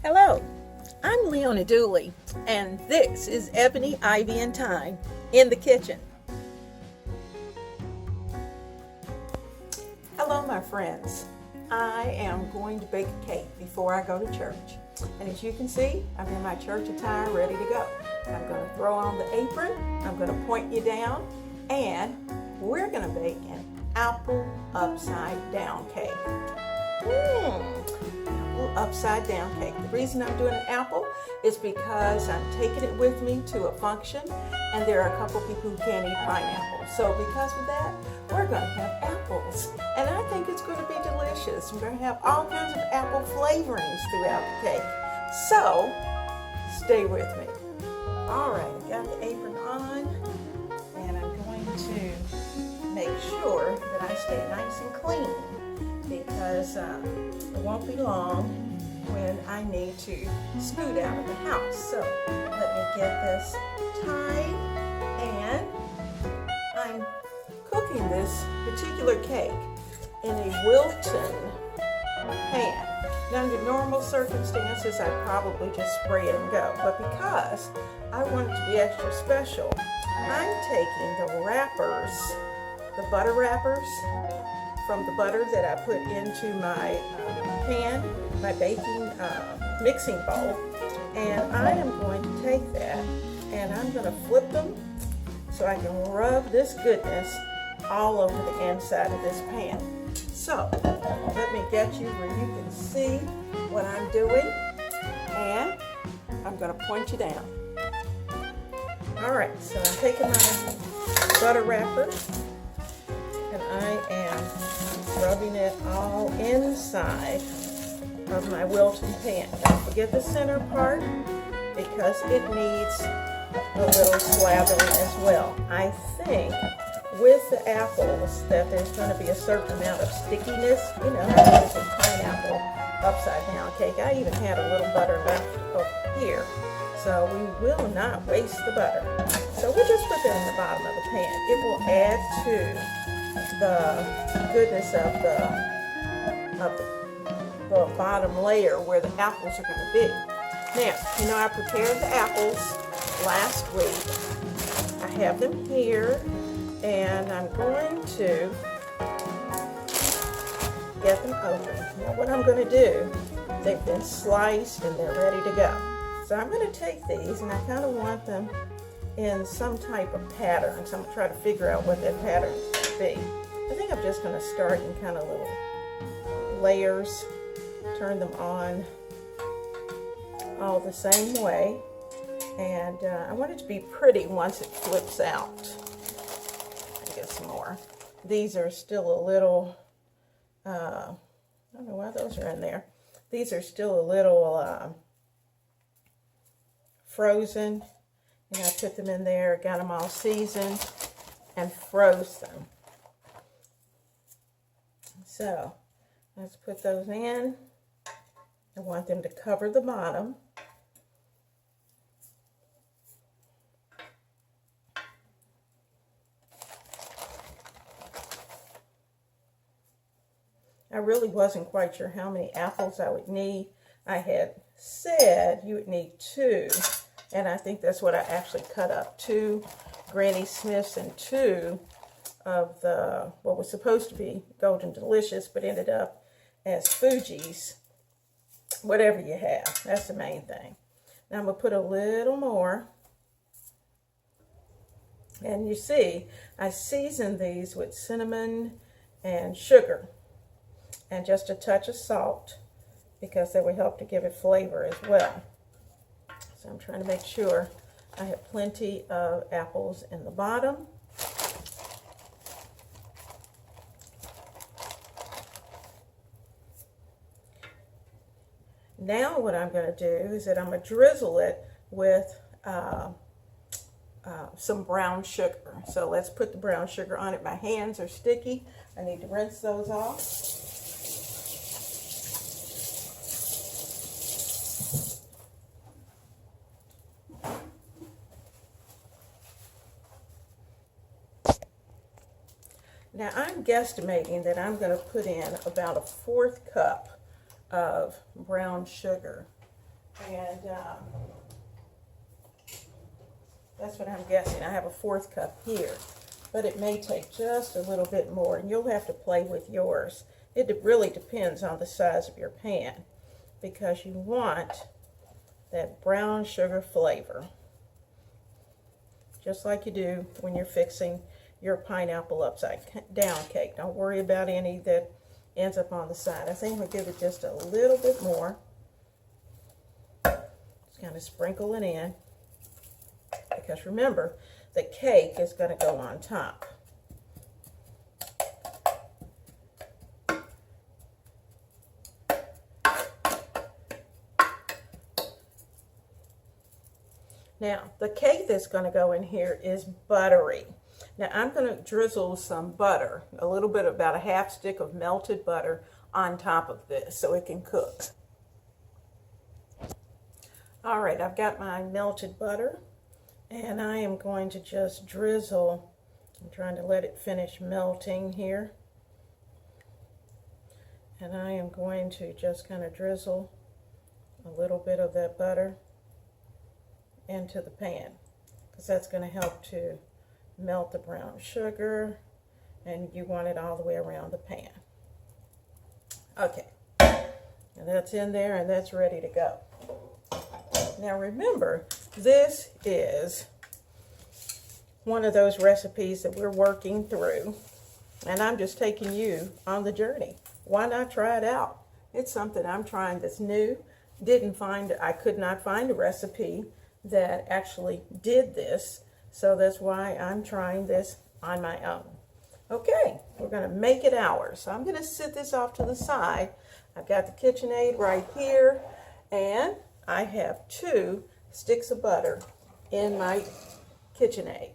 Hello, I'm Leona Dooley, and this is Ebony, Ivy, and Thyme in the kitchen. Hello, my friends. I am going to bake a cake before I go to church. And as you can see, I'm in my church attire ready to go. I'm going to throw on the apron, I'm going to point you down, and we're going to bake an apple upside down cake. Apple upside down cake. The reason I'm doing an apple is because I'm taking it with me to a function, and there are a couple people who can't eat pineapple. So because of that, we're going to have apples, and I think it's going to be delicious. We're going to have all kinds of apple flavorings throughout the cake. So stay with me. All right, I got the apron on, and I'm going to make sure that I stay nice and clean, because it won't be long when I need to scoot out of the house. So let me get this tied, and I'm cooking this particular cake in a Wilton pan. Now, under normal circumstances, I'd probably just spray it and go, but because I want it to be extra special, I'm taking the wrappers, the butter wrappers from the butter that I put into my pan, my baking mixing bowl, and I am going to take that and I'm going to flip them so I can rub this goodness all over the inside of this pan. So let me get you where you can see what I'm doing, and I'm going to point you down. All right, so I'm taking my butter wrapper and I am rubbing it all inside of my Wilton pan. Don't forget the center part, because it needs a little slathering as well. I think with the apples that there's going to be a certain amount of stickiness. You know how it is with pineapple upside down cake. I even had a little butter left up here, so we will not waste the butter. So we'll just put that in the bottom of the pan. It will add to the goodness of the bottom layer where the apples are going to be. Now, you know, I prepared the apples last week. I have them here, and I'm going to get them open. Now what I'm going to do, they've been sliced and they're ready to go. So I'm going to take these, and I kind of want them in some type of pattern. So I'm going to try to figure out what that pattern is going to be. I think I'm just going to start in kind of little layers, turn them on all the same way, and I want it to be pretty once it flips out. Get some more. These are still a little, I don't know why those are in there. These are still a little frozen, and I put them in there, got them all seasoned, and froze them. So let's put those in. I want them to cover the bottom. I really wasn't quite sure how many apples I would need. I had said you would need 2, and I think that's what I actually cut up. 2 Granny Smiths and 2 of the, what was supposed to be Golden Delicious, but ended up as Fuji's. Whatever you have, that's the main thing. Now I'm going to put a little more. And you see, I seasoned these with cinnamon and sugar, and just a touch of salt, because that will help to give it flavor as well. So I'm trying to make sure I have plenty of apples in the bottom. Now what I'm going to do is that I'm going to drizzle it with some brown sugar. So let's put the brown sugar on it. My hands are sticky. I need to rinse those off. Now I'm guesstimating that I'm going to put in about a 1/4 cup of brown sugar And that's what I'm guessing. I have a 1/4 cup here, but it may take just a little bit more, and you'll have to play with yours. It really depends on the size of your pan, because you want that brown sugar flavor, just like you do when you're fixing your pineapple upside down cake. Don't worry about any that ends up on the side. I think we'll give it just a little bit more. Just kind of sprinkle it in, because remember, the cake is going to go on top. Now, the cake that's going to go in here is buttery. Now, I'm going to drizzle some butter, a little bit, about a 1/2 stick of melted butter on top of this so it can cook. All right, I've got my melted butter, and I am going to just drizzle. I'm trying to let it finish melting here. And I am going to just kind of drizzle a little bit of that butter into the pan, because that's going to help to melt the brown sugar, and you want it all the way around the pan. Okay, and that's in there, and that's ready to go. Now remember, this is one of those recipes that we're working through, and I'm just taking you on the journey. Why not try it out? It's something I'm trying that's new. I could not find a recipe that actually did this, so that's why I'm trying this on my own. Okay, we're going to make it ours. So I'm going to sit this off to the side. I've got the KitchenAid right here, and I have 2 sticks of butter in my KitchenAid.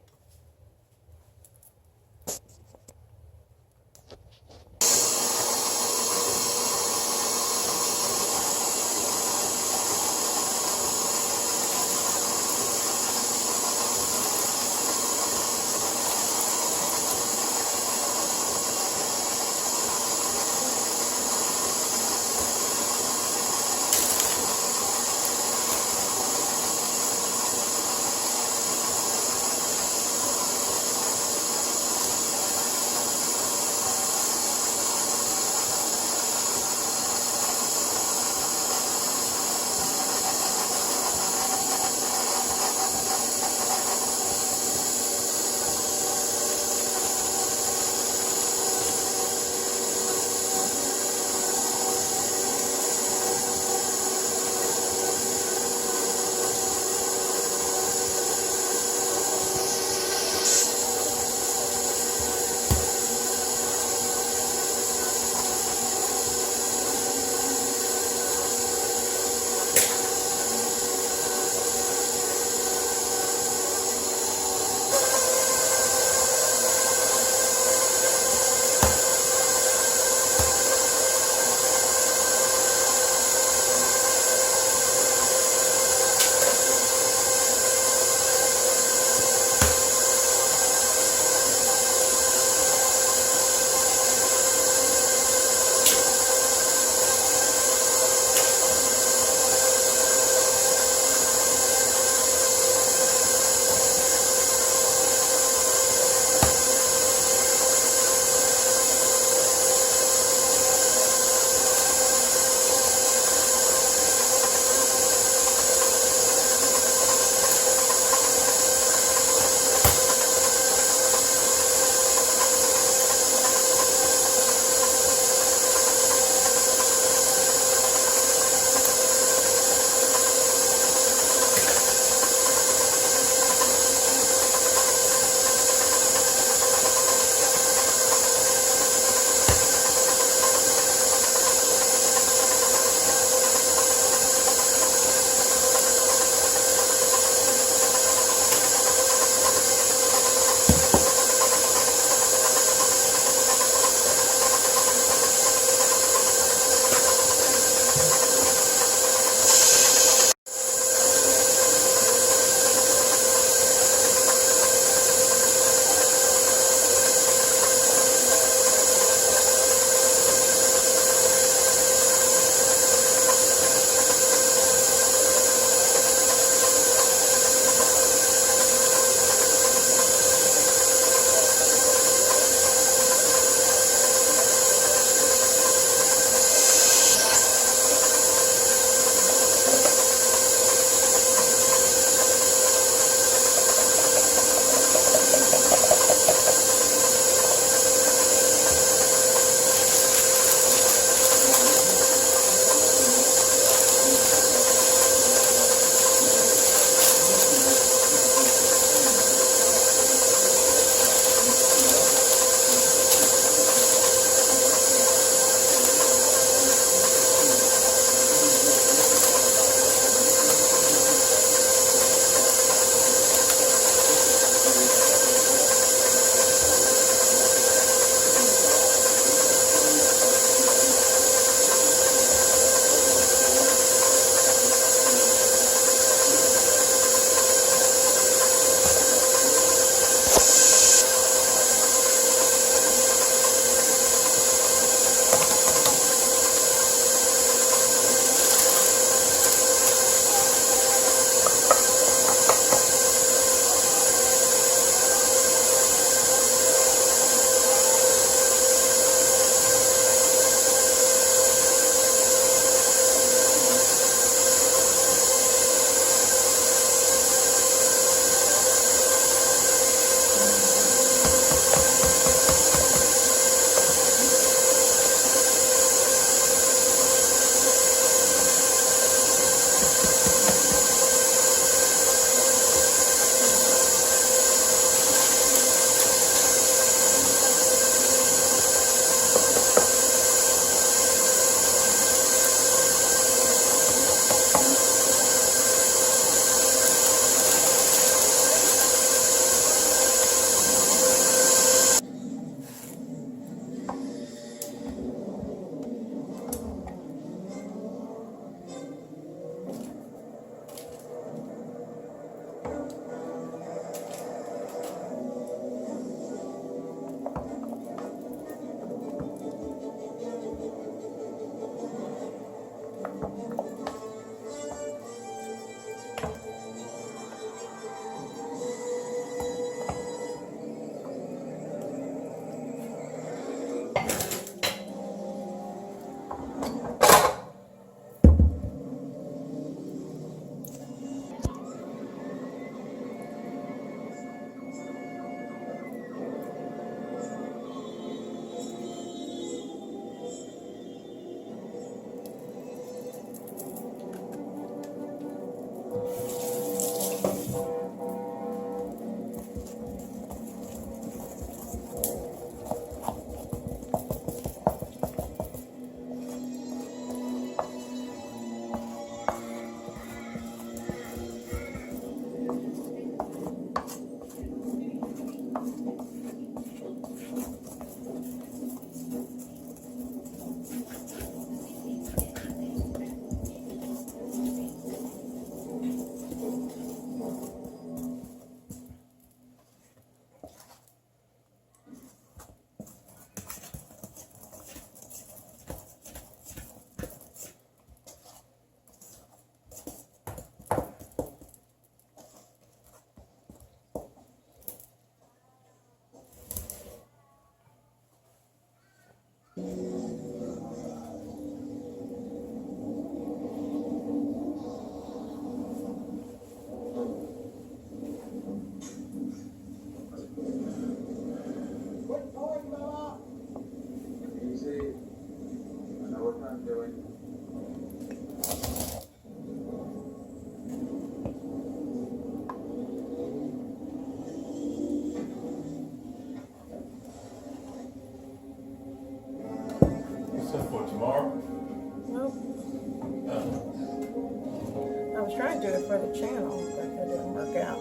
trying to do it for the channel, but that didn't work out.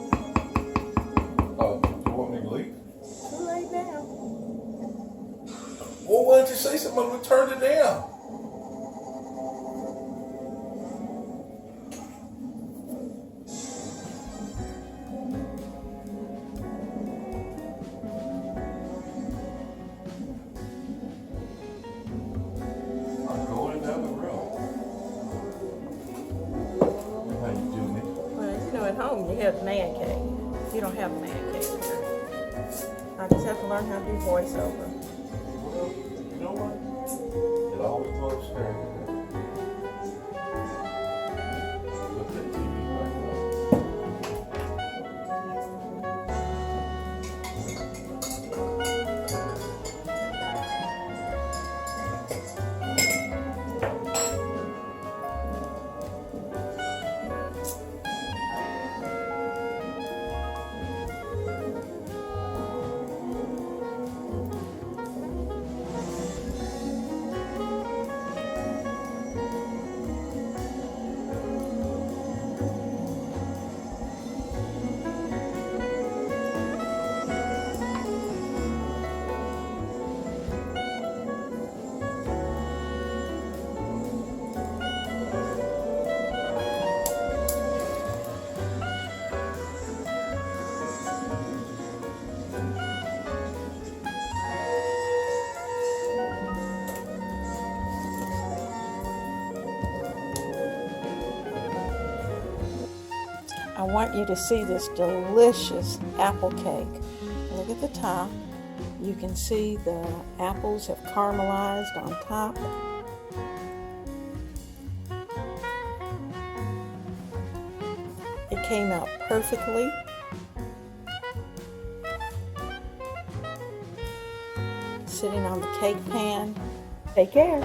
Oh, you want me to leave? Too late now. Well, why didn't you say something when we turned it down? I'm going down the road. How you doing? Well, you know, at home you have man cave. You don't have man cave here. I just have to learn how to do voiceover. Well, you know what? It always looks scary. Put that TV back up. I want you to see this delicious apple cake. Look at the top. You can see the apples have caramelized on top. It came out perfectly. Sitting on the cake pan. Take care.